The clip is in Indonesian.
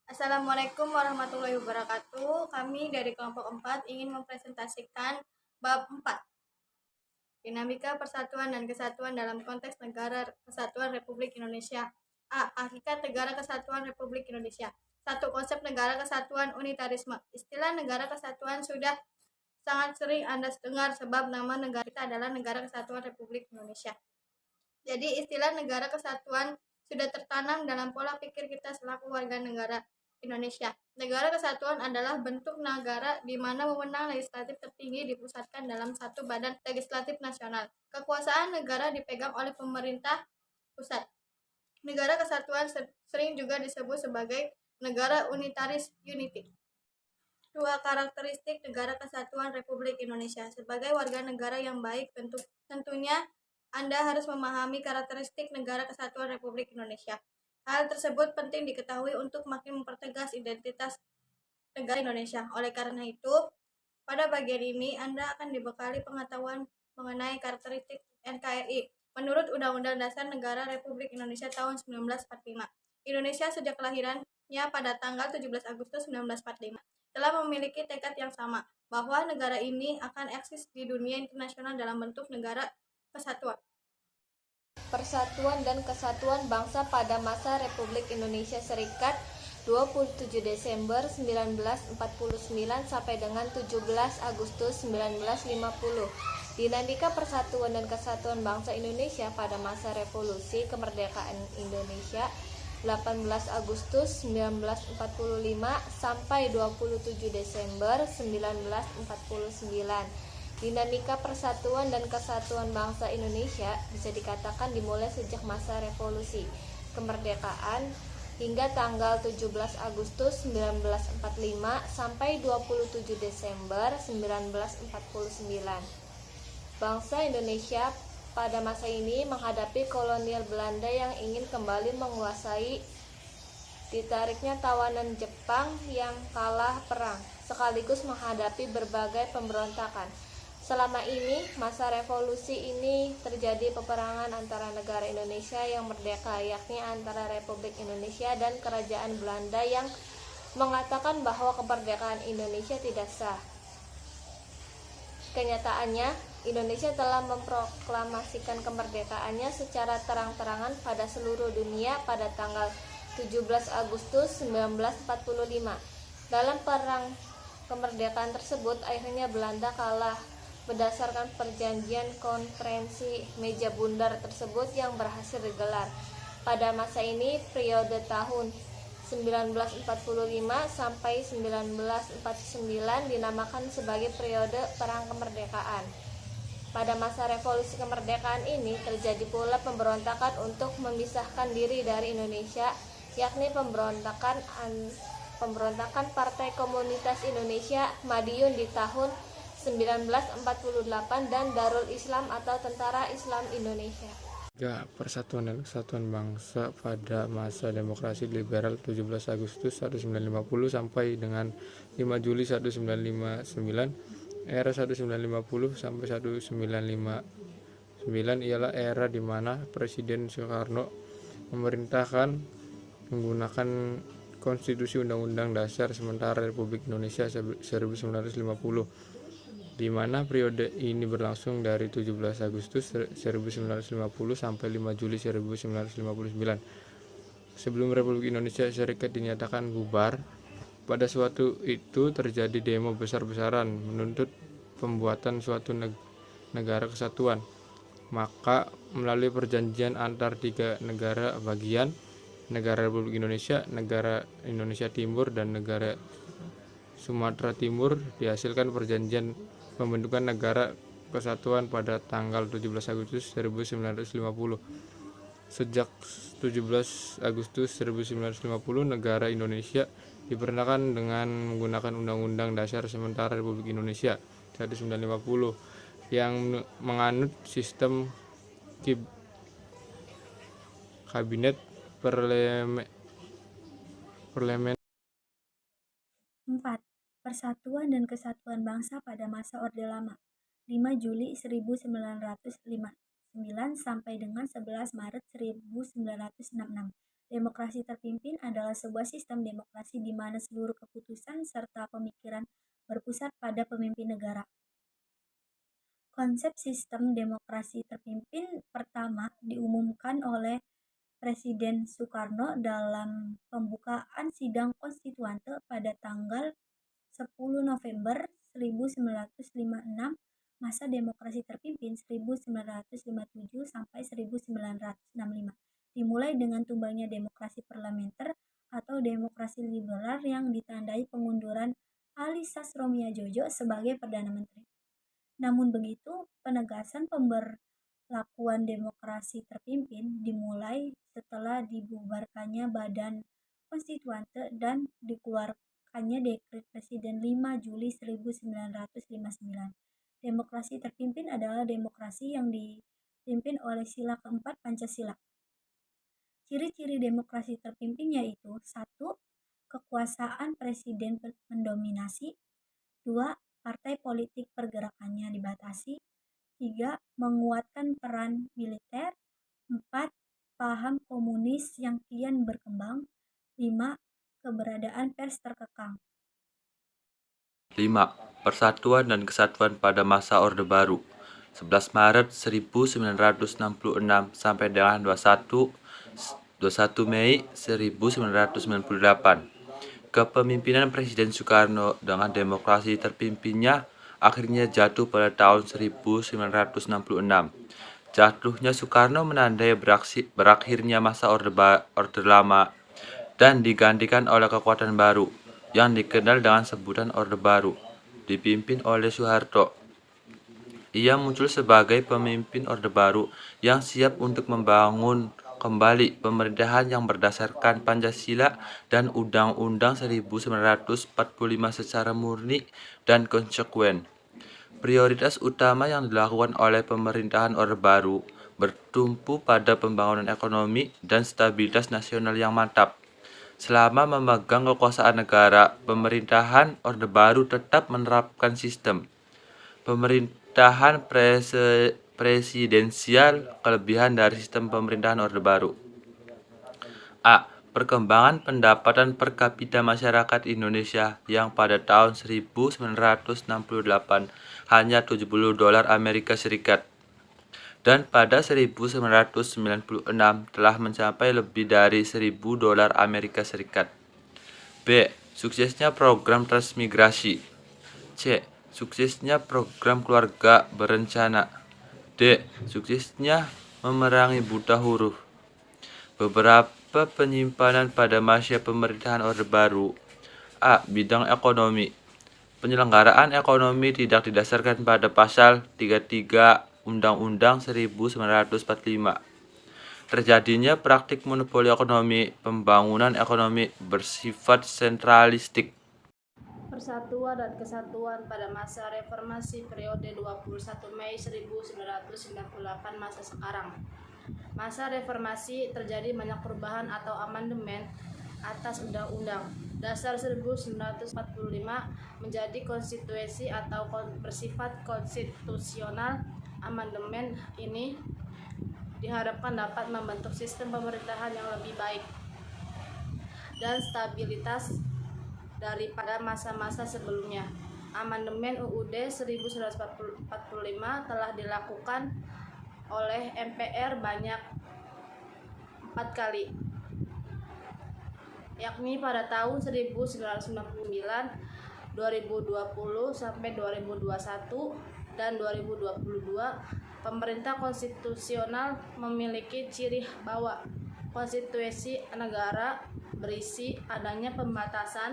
Assalamualaikum warahmatullahi wabarakatuh. Kami dari kelompok 4 ingin mempresentasikan bab 4. Dinamika persatuan dan kesatuan dalam konteks Negara Kesatuan Republik Indonesia. A. Hakikat Negara Kesatuan Republik Indonesia. 1. Konsep Negara Kesatuan Unitarisme. Istilah Negara Kesatuan sudah sangat sering Anda dengar sebab nama negara kita adalah Negara Kesatuan Republik Indonesia. Jadi istilah Negara Kesatuan sudah tertanam dalam pola pikir kita selaku warga negara Indonesia. Negara Kesatuan adalah bentuk negara di mana wewenang legislatif tertinggi dipusatkan dalam satu badan legislatif nasional. Kekuasaan negara dipegang oleh pemerintah pusat. Negara Kesatuan sering juga disebut sebagai negara unitaris unity. 2. Karakteristik Negara Kesatuan Republik Indonesia. Sebagai warga negara yang baik, tentunya Anda harus memahami karakteristik Negara Kesatuan Republik Indonesia. Hal tersebut penting diketahui untuk makin mempertegas identitas negara Indonesia. Oleh karena itu, pada bagian ini Anda akan dibekali pengetahuan mengenai karakteristik NKRI. Menurut Undang-Undang Dasar Negara Republik Indonesia tahun 1945, Indonesia sejak kelahirannya pada tanggal 17 Agustus 1945 telah memiliki tekad yang sama bahwa negara ini akan eksis di dunia internasional dalam bentuk negara kesatuan. Persatuan dan Kesatuan Bangsa pada masa Republik Indonesia Serikat 27 Desember 1949 sampai dengan 17 Agustus 1950. Dinamika Persatuan dan Kesatuan Bangsa Indonesia pada masa Revolusi Kemerdekaan Indonesia 18 Agustus 1945 sampai 27 Desember 1949. Dinamika persatuan dan kesatuan bangsa Indonesia bisa dikatakan dimulai sejak masa revolusi kemerdekaan hingga tanggal 17 Agustus 1945 sampai 27 Desember 1949. Bangsa Indonesia pada masa ini menghadapi kolonial Belanda yang ingin kembali menguasai, ditariknya tawanan Jepang yang kalah perang, sekaligus menghadapi berbagai pemberontakan. Selama ini, masa revolusi ini terjadi peperangan antara negara Indonesia yang merdeka, yakni antara Republik Indonesia dan Kerajaan Belanda yang mengatakan bahwa kemerdekaan Indonesia tidak sah. Kenyataannya, Indonesia telah memproklamasikan kemerdekaannya secara terang-terangan pada seluruh dunia pada tanggal 17 Agustus 1945. Dalam perang kemerdekaan tersebut, akhirnya Belanda kalah berdasarkan perjanjian konferensi meja bundar tersebut yang berhasil digelar. Pada masa ini, periode tahun 1945 sampai 1949 dinamakan sebagai periode perang kemerdekaan. Pada masa revolusi kemerdekaan ini terjadi pula pemberontakan untuk memisahkan diri dari Indonesia, yakni pemberontakan Partai Komunitas Indonesia Madiun di tahun 1948 dan Darul Islam atau Tentara Islam Indonesia. 3. Persatuan dan Kesatuan Bangsa pada masa demokrasi liberal 17 Agustus 1950 sampai dengan 5 Juli 1959. Era 1950 sampai 1959 ialah era di mana Presiden Soekarno memerintahkan menggunakan Konstitusi Undang-Undang Dasar Sementara Republik Indonesia 1950, di mana periode ini berlangsung dari 17 Agustus 1950 sampai 5 Juli 1959. Sebelum Republik Indonesia Serikat dinyatakan bubar, pada suatu itu terjadi demo besar-besaran menuntut pembuatan suatu negara kesatuan. Maka melalui perjanjian antar 3 negara bagian, negara Republik Indonesia, negara Indonesia Timur, dan negara Sumatera Timur, dihasilkan perjanjian pembentukan negara kesatuan pada tanggal 17 Agustus 1950. Sejak 17 Agustus 1950, negara Indonesia diperkenalkan dengan menggunakan Undang-Undang Dasar Sementara Republik Indonesia 1950 yang menganut sistem kabinet parlemen. 4. Persatuan dan Kesatuan Bangsa pada masa Orde Lama 5 Juli 1959 sampai dengan 11 Maret 1966. Demokrasi terpimpin adalah sebuah sistem demokrasi di mana seluruh keputusan serta pemikiran berpusat pada pemimpin negara. Konsep sistem demokrasi terpimpin pertama diumumkan oleh Presiden Soekarno dalam pembukaan sidang konstituante pada tanggal 10 November 1956. Masa demokrasi terpimpin 1957 sampai 1965 dimulai dengan tumbangnya demokrasi parlementer atau demokrasi liberal yang ditandai pengunduran Ali Sasromia Djojo sebagai Perdana Menteri. Namun begitu, penegasan pemberlakuan demokrasi terpimpin dimulai setelah dibubarkannya Badan Konstituante dan dikeluarkannya Dekret Presiden 5 Juli 1959. Demokrasi terpimpin adalah demokrasi yang dipimpin oleh sila keempat Pancasila. Ciri-ciri demokrasi terpimpin yaitu 1. Kekuasaan presiden mendominasi. 2. Partai politik pergerakannya dibatasi. 3. Menguatkan peran militer. 4. Paham komunis yang kian berkembang. 5. Keberadaan pers terkekang. 5. Persatuan dan Kesatuan pada masa Orde Baru 11 Maret 1966 sampai dengan 21 Mei 1998. Kepemimpinan Presiden Soekarno dengan demokrasi terpimpinnya akhirnya jatuh pada tahun 1966. Jatuhnya Soekarno menandai berakhirnya masa Orde Lama dan digantikan oleh kekuatan baru yang dikenal dengan sebutan Orde Baru, dipimpin oleh Soeharto. Ia muncul sebagai pemimpin Orde Baru yang siap untuk membangun kembali pemerintahan yang berdasarkan Pancasila dan Undang-Undang 1945 secara murni dan konsekuen. Prioritas utama yang dilakukan oleh pemerintahan Orde Baru bertumpu pada pembangunan ekonomi dan stabilitas nasional yang mantap. Selama memegang kekuasaan negara, pemerintahan Orde Baru tetap menerapkan sistem pemerintahan presidensial, kelebihan dari sistem pemerintahan Orde Baru. A. Perkembangan pendapatan per kapita masyarakat Indonesia yang pada tahun 1968 hanya $70 Amerika Serikat dan pada 1996 telah mencapai lebih dari $1.000 Amerika Serikat. B. Suksesnya program transmigrasi. C. Suksesnya program keluarga berencana. D. Suksesnya memerangi buta huruf. Beberapa penyimpanan pada masa pemerintahan Orde Baru. A. Bidang ekonomi. Penyelenggaraan ekonomi tidak didasarkan pada pasal 33 Undang-Undang 1945. Terjadinya praktik monopoli ekonomi, pembangunan ekonomi bersifat sentralistik. Persatuan dan Kesatuan pada masa reformasi periode 21 Mei 1998 masa sekarang. Masa reformasi terjadi banyak perubahan atau amandemen atas Undang-Undang Dasar 1945 menjadi konstitusi atau bersifat konstitusional. Amandemen ini diharapkan dapat membentuk sistem pemerintahan yang lebih baik dan stabilitas daripada masa-masa sebelumnya. Amandemen UUD 1945 telah dilakukan oleh MPR banyak 4 kali, yakni pada tahun 1999, 2020 sampai 2021 dan 2022. Pemerintah konstitusional memiliki ciri bahwa konstitusi negara berisi adanya pembatasan